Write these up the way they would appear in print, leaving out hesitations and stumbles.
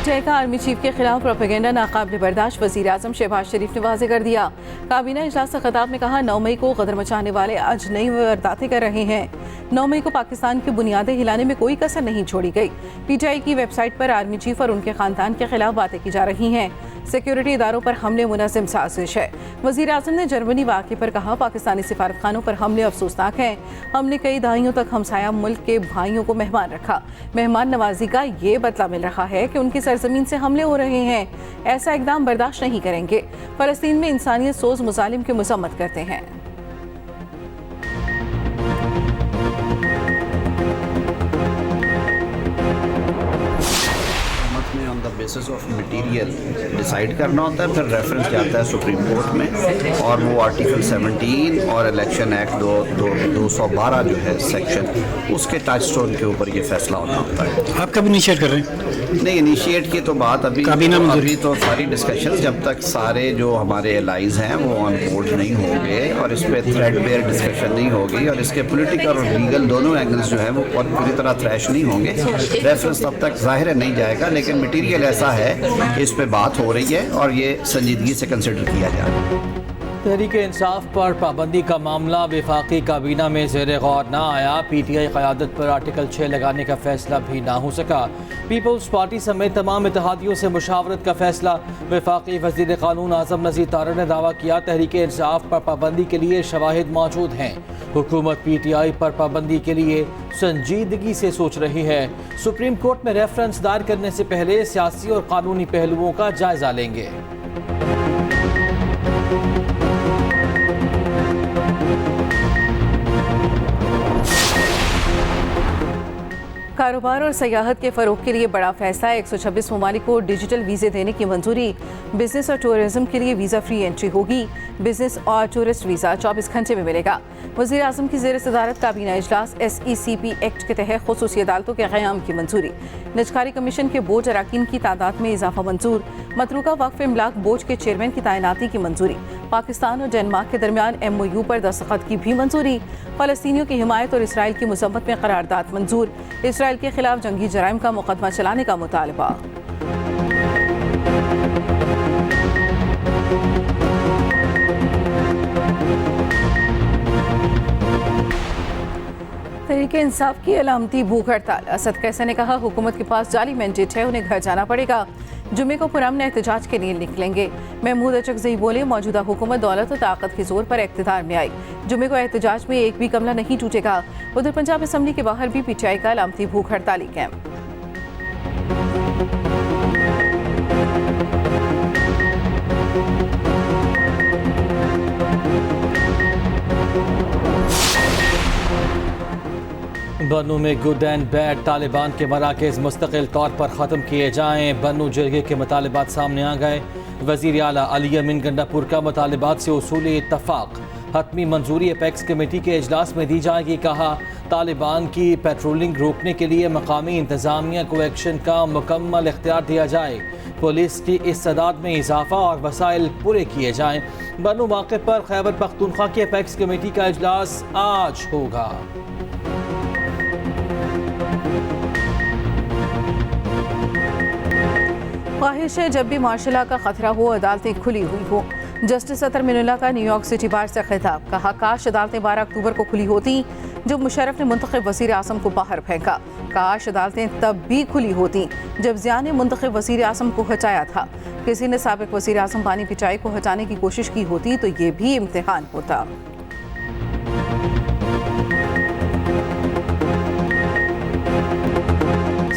PTI का army chief के खिलाफ प्रोपेगेंडा नाकाबिल बर्दाश्त। वज़ीर आज़म शहबाज शरीफ ने वाज़ेह कर दिया। काबीना इजलास से खिताब में कहा 9 मई को गदर मचाने वाले आज नई वारदातें कर रहे हैं। 9 मई को पाकिस्तान की बुनियादें हिलाने में कोई कसर नहीं छोड़ी गई। पीटीआई की वेबसाइट पर आर्मी चीफ और उनके खानदान के खिलाफ बातें की जा रही हैं। सिक्योरिटी इदारों पर हमले मुनज़्ज़म साजिश है। वज़ीर आज़म ने जर्मनी वाक़े पर कहा पाकिस्तानी सिफारतखानों पर हमले अफसोसनाक हैं। हमने कई दहाइयों तक हमसाया मुल्क के भाइयों को मेहमान रखा। मेहमान नवाजी का ये बदला मिल रहा है कि उनकी सरजमीन से हमले हो रहे हैं। ऐसा इकदाम बर्दाश्त नहीं करेंगे। फ़लस्तीन में इंसानियत सोज मुजालिम की मज़म्मत करते हैं। बेसिस ऑफ मटीरियल डिसाइड करना होता है, फिर रेफरेंस जाता है सुप्रीम कोर्ट में और वो आर्टिकल 17 और इलेक्शन एक्ट 212 जो है सेक्शन उसके टच स्टोन के ऊपर ये फैसला होना होता है। आप कब इनिशिएट कर रहे हैं? नहीं, इनिशिएट की तो बात अभी तो सारी डिस्कशन जब तक सारे जो हमारे एलाइज हैं वो ऑन बोर्ड नहीं होंगे और इस पर थ्रेड बेयर डिस्कशन नहीं होगी और इसके पॉलिटिकल और लीगल दोनों एंगल्स जो है वो पूरी तरह थ्रैश नहीं होंगे, रेफरेंस तब तक जाहिर है नहीं जाएगा। लेकिन मटीरियल ऐसा है कि इस पे बात हो रही है और ये संजीदगी से कंसिडर किया जा रहा है। तहरीक इंसाफ पर पाबंदी का मामला वफाकी काबीना में ज़ेर गौर न आया। पीटीआई क़यादत पर आर्टिकल 6 लगाने का फैसला भी ना हो सका। पीपल्स पार्टी समेत तमाम इत्तेहादियों से मुशावरत का फैसला। वफाकी वज़ीर क़ानून आज़म नज़ीर तारड़ ने दावा किया तहरीक इंसाफ पर पाबंदी के लिए शवाहिद मौजूद हैं। हुकूमत पीटीआई पर पाबंदी के लिए संजीदगी से सोच रही है। सुप्रीम कोर्ट में रेफरेंस दायर करने से पहले सियासी और कानूनी पहलुओं का जायजा लेंगे। कारोबार और सयाहत के फ़रोग के लिए बड़ा फैसला। 126 ममालिक को डिजिटल वीज़े देने की मंजूरी। बिजनेस और टूरिज्म के लिए वीज़ा फ्री एंट्री होगी। बिजनेस और टूरिस्ट वीज़ा 24 घंटे में मिलेगा। वज़ीर आज़म की ज़ेर सदारत काबीना इजलास। SECP एक्ट के तहत खुसूसी अदालतों के क़याम की मंजूरी। निजकारी कमीशन के बोर्ड अरकान की तादाद में इजाफा मंजूर। मतरूका वक्फ इमलाक बोर्ड के चेयरमैन की तैनाती की मंजूरी। पाकिस्तान और डेनमार्क के दरमियान MOU पर दस्तखत की भी मंजूरी। फ़लस्तीनियों की हिमायत और इसराइल की मज़म्मत में करारदाद मंजूर। इसराइल के खिलाफ जंगी जराइम का मुकदमा चलाने का मुतालबा। तहरीक इंसाफ की अलामती भूख हड़ताल। असद कैसे ने कहा हुकूमत के पास जाली मैंडेट है, उन्हें घर जाना पड़ेगा। जुमे को पुरअमन एहतजाज के लिए निकलेंगे। महमूद अचकज़ई बोले मौजूदा हुकूमत दौलत और ताकत के जोर पर इक़्तिदार में आई। जुमे को एहतजाज में एक भी कमला नहीं टूटेगा। उधर पंजाब असम्बली के बाहर भी पीटीआई का अलामती भूख हड़ताली कैंप। बन्नू में गुड एंड बैड तालिबान के मराकज़ मुस्तकिल तौर पर ख़त्म किए जाएँ। बन्नू जरगे के मुतालिबात सामने आ गए। वज़ीर आला अली अमीन गंडापुर का मुतालिबात से उसूली इत्तफ़ाक़। हतमी मंजूरी अपेक्स कमेटी के इजलास में दी जाएगी। कहा तालिबान की पेट्रोलिंग रोकने के लिए मकामी इंतज़ामिया को एक्शन का मुकम्मल इख्तियार दिया जाए। पुलिस की इस्तेदाद में इजाफा और वसाइल पूरे किए जाएँ। बन्नू मौके पर खैबर पख्तूनख्वा की अपेक्स कमेटी का इजलास आज होगा। ख्वाहिश है जब भी मार्शल लॉ का खतरा हो अदालतें खुली हुई हो। जस्टिस अतर मिनुल्लाह का न्यूयॉर्क सिटी बार से खिताब। कहा काश अदालतें 12 अक्टूबर को खुली होती जब मुशर्रफ ने मुंतखब वज़ीर आज़म को बाहर फेंका। काश अदालतें तब भी खुली होती जब ज़िया ने मुंतखब वज़ीर आज़म को हटाया था। किसी ने साबिक़ वज़ीर आज़म बानी पिचाई को हटाने की कोशिश की होती तो ये भी इम्तिहान होता।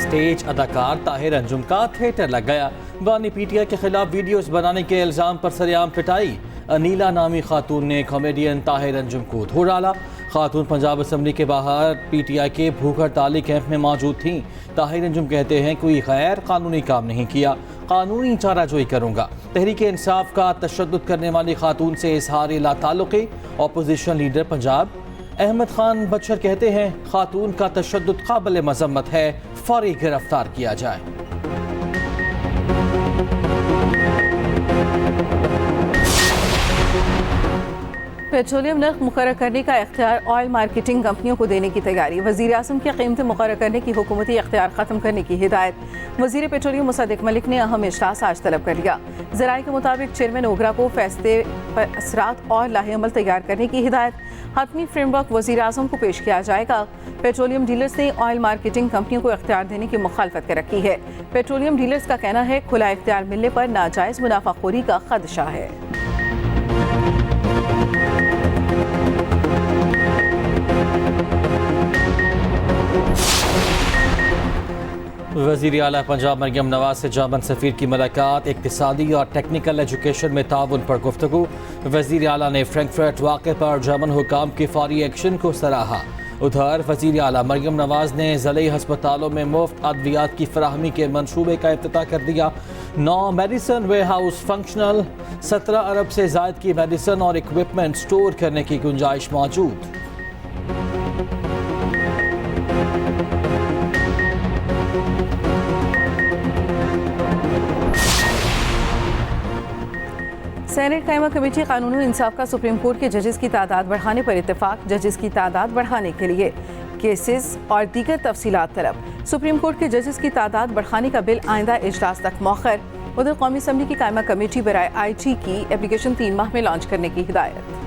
स्टेज अदाकार ताहिर अंजुम का थिएटर लग गया। बानी पीटीआई के खिलाफ वीडियोस बनाने के इल्ज़ाम पर सरेआम पिटाई। अनीला नामी खातून ने कॉमेडियन ताहिर अंजुम को धो डाला। खातून पंजाब असम्बली के बाहर पीटीआई के भूख हड़ताली कैंप में मौजूद थीं। ताहिर अंजुम कहते हैं कोई गैर कानूनी काम नहीं किया, कानूनी चाराजोई करूँगा। तहरीक इंसाफ का तशद्दुद करने वाली खातून से इजहार लाताल्लुक़ी। अपोजिशन लीडर पंजाब अहमद खान बचर कहते हैं खातून का तशद्दुद काबिल मज़म्मत है, फौरी गिरफ्तार किया जाए। पेट्रोलियम नर्ख मुकर्रर करने का इख्तियार ऑयल मार्केटिंग कंपनियों को देने की तैयारी। वज़ीर आज़म की कीमतें मुकर्रर करने की हुकूमती इख्तियार ख़त्म करने की हिदायत। वज़ीर पेट्रोलियम मुसद्दिक़ मलिक ने अहम इजलास आज तलब कर लिया। ज़राए के मुताबिक चेयरमैन ओगरा को फैसले पर असरात और लाहेअमल तैयार करने की हिदायत। हतमी फ्रेमवर्क वज़ीर आज़म को पेश किया जाएगा। पेट्रोलियम डीलर्स ने ऑयल मार्केटिंग कंपनियों को इख्तियार देने की मुखालफत कर रखी है। पेट्रोलियम डीलर्स का कहना है खुला इख्तियार मिलने पर नाजायज़ मुनाफाखोरी का खदशा है। वज़ीर आला पंजाब मरियम नवाज से जामन सफ़ीर की मुलाकात। इक़्तिसादी और टेक्निकल एजुकेशन में ताउन पर गुफ्तगू। वज़ीर आला ने फ्रैंकफर्ट वाक़े पर जर्मन हुकाम के फौरी एक्शन को सराहा। उधर वज़ीर आला मरियम नवाज ने ज़िले हस्पतालों में मुफ्त अद्वियात की फराहमी के मनसूबे का इफ्तिताह कर दिया। 9 मेडिसन वेयर हाउस फंक्शनल, 17 अरब से ज़ायद की मेडिसन और इक्विपमेंट स्टोर करने की गुंजाइश मौजूद। सेनेट कायमा कमेटी कानून और इंसाफ का सुप्रीम कोर्ट के जजेस की तादाद बढ़ाने पर इत्तेफाक। जजेस की तादाद बढ़ाने के लिए केसेस और दीगर तफसीलात तलब। सुप्रीम कोर्ट के जजेस की तादाद बढ़ाने का बिल आइंदा इजलास तक मौखर। उधर कौमी असम्बली की कायमा कमेटी बराए IT की एप्लीकेशन 3 माह में लॉन्च करने की हिदायत।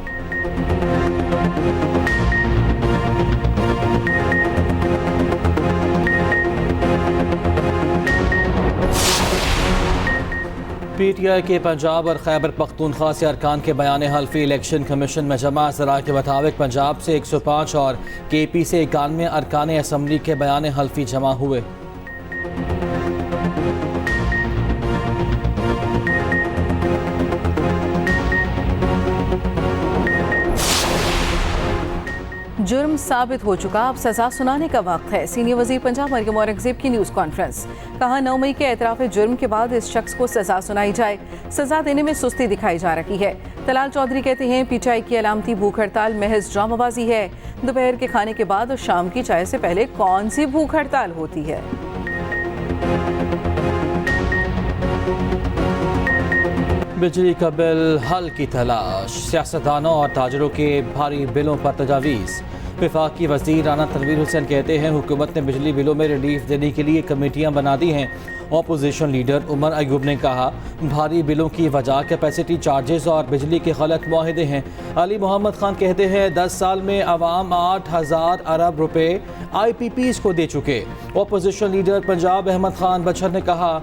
PTI के पंजाब और खैबर पख्तूनख्वा से अरकान के बयान हल्फी इलेक्शन कमीशन में जमा। ज़राए के मुताबिक पंजाब से 105 और KP से 91 अरकान असम्बली के बयान हल्फी जमा हुए। जुर्म साबित हो चुका, अब सजा सुनाने का वक्त है। सीनियर वजीर पंजाब मरियम औरंगजेब की न्यूज़ कॉन्फ्रेंस। कहा 9 मई के एतराफ़ जुर्म के बाद इस शख्स को सजा सुनाई जाए। सजा देने में सुस्ती दिखाई जा रही है। तलाल चौधरी कहते हैं PTI की अलामती भूख हड़ताल महज ड्रामाबाजी है। दोपहर के खाने के बाद और शाम की चाय से पहले कौन सी भूख हड़ताल होती है। बिजली का बिल हल की तलाश। सियासतदानों और ताजरों के भारी बिलों पर तजावीज़। वफाकी वज़ीर राना तनवीर हुसैन कहते हैं हुकूमत ने बिजली बिलों में रिलीफ देने के लिए कमेटियां बना दी हैं। अपोजिशन लीडर उमर अयूब ने कहा भारी बिलों की वजह कैपेसिटी चार्जेस और बिजली के गलत मुआहदे हैं। अली मोहम्मद खान कहते हैं 10 साल में अवाम 8,000 अरब रुपए IPPs को दे चुके। अपोजिशन लीडर पंजाब अहमद खान बचर ने कहा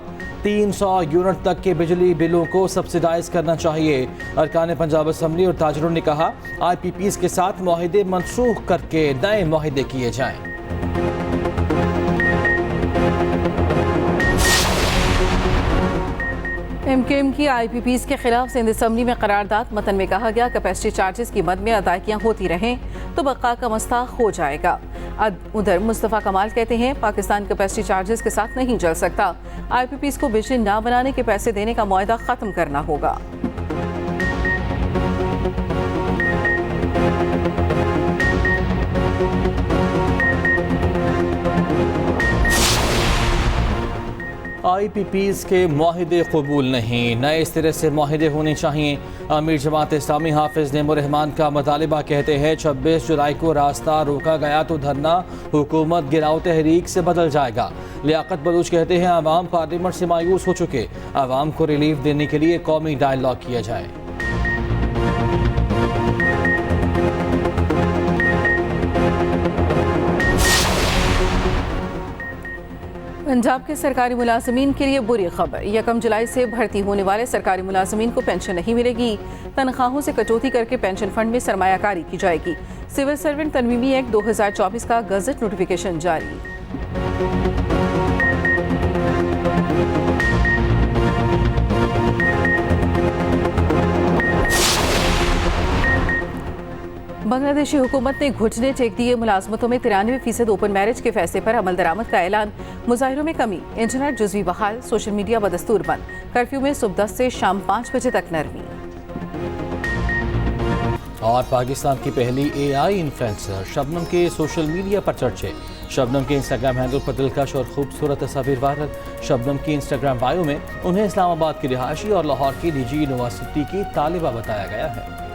300 यूनिट तक के बिजली बिलों को सब्सिडाइज करना चाहिए। अरकान पंजाब असम्बली और ताजरों ने कहा IPPs के साथ मुआहदे मनसूख करके नए मुआहदे किए जाएं। MKM की IPPs के खिलाफ सिंध असम्बली में करारदाद। मतन में कहा गया कैपेसिटी चार्जेस की मद में अदायगियाँ होती रहें तो बका का मसला हो जाएगा। उधर मुस्तफ़ा कमाल कहते हैं पाकिस्तान कैपेसिटी चार्जेस के साथ नहीं चल सकता। IPPs को बिजली ना बनाने के पैसे देने का मुआहदा ख़त्म करना होगा। IPPs के मुआहदे कबूल नहीं, नए सिरे से मुआहदे होने चाहिए। अमीर जमात इस्लामी हाफिज नेमुर रहमान का मुतालिबा। कहते हैं 26 जुलाई को रास्ता रोका गया तो धरना हुकूमत गिराओ तहरीक से बदल जाएगा। लियाकत बलूच कहते हैं आवाम पार्लियामेंट से मायूस हो चुके, आवाम को रिलीफ देने के लिए कौमी डायलॉग किया जाए। पंजाब के सरकारी मुलाजमीन के लिए बुरी खबर। 1 जुलाई से भर्ती होने वाले सरकारी मुलाजमीन को पेंशन नहीं मिलेगी। तनख्वाहों से कटौती करके पेंशन फंड में सरमायाकारी की जाएगी। सिविल सर्वेंट तरमीमी एक्ट 2024 का गजट नोटिफिकेशन जारी। बांग्लादेशी हुकूमत ने घुटने टेक दिए। मुलाजमतों में 93% ओपन मैरिज के फैसले पर अमल दरामद का ऐलान। मुजाहिरों में कमी, इंटरनेट जुज़वी बहाल, सोशल मीडिया बदस्तूर बंद। कर्फ्यू में सुबह 10 से शाम 5 बजे तक नरमी। और पाकिस्तान की पहली AI इन्फ्लुएंसर शबनम के सोशल मीडिया पर चर्चे। शबनम के इंस्टाग्राम हैंडल पर दिलकश और खूबसूरत तस्वीर वायरल। शबनम की इंस्टाग्राम बायो में उन्हें इस्लामाबाद की रिहायशी और लाहौर की निजी यूनिवर्सिटी की तालिबा बताया गया है।